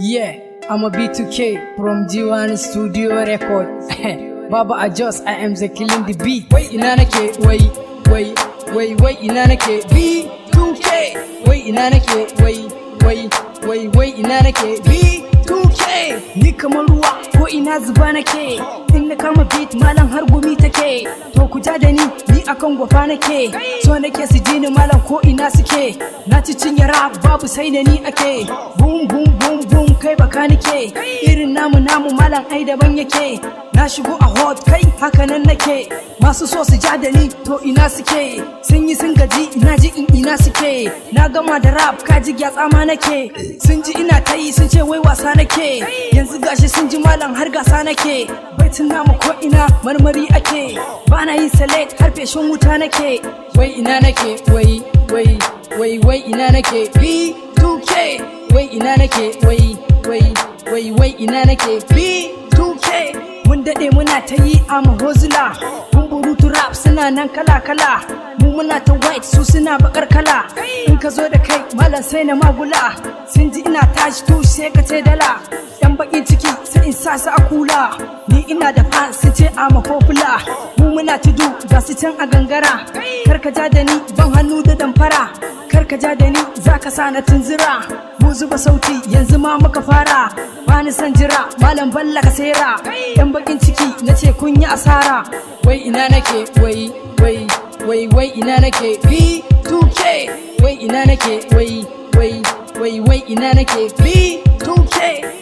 Yeah, I'm a B2K from G1 Studio Record. Baba Ajos, I am the killing the beat. Wait, ina nake, wait, ina nake, B2K. Wait, ina nake, wait, ina nake, B2K. Ni kamar ruwa ko ina zuba nake. In na kama beat malam har gumi take. To ku ja da ni akan gwafa nake. So nake su ji ni malam ko ina suke. Na ci cinye rap babu sai da ni ake. Boom boom boom boom kai baka nake. Irin namu malam ai daban yake. Na shigo a hot kai haka nan nake. Masu so su ja da ni to ina suke. Sun yi sun gaji ina ji in ina suke. Na gama da rap kaji gyatsa ma nake. Sun ji ina ta yi sun ce wai wasa nake. Yanzu gashi sun ji malam har gasa nake. Baitin namu ko ina marmari ake. Bana yin select har feshin wuta nake. Wai ina nake wai ina nake B2K. Wai ina nake wai ina nake B2K. Mun dade muna ta yi a mahozula. Bumburutu rap suna nan kala mu muna ta white su suna bakar kala. In ka zo da kai malam sai na magula. Sun ji ina tashi to sai ka ce dala. Yan bakin ciki sai in sa su a kula. Ni ina da fans sun ce a mahofula. Mu muna tudu ga su can a gangara. Kar ka ja da ni ban hannu da damfara. Kar ka ja da ni zaka sa na tunzura. Mu zuba sauti yanzu ma muka fara. Bani san jira malam balla ka sera. Yan bakin ciki nace kun yi asara. Wai ina nake wai ina nake B2K. Wai ina nake wai ina nake B2K.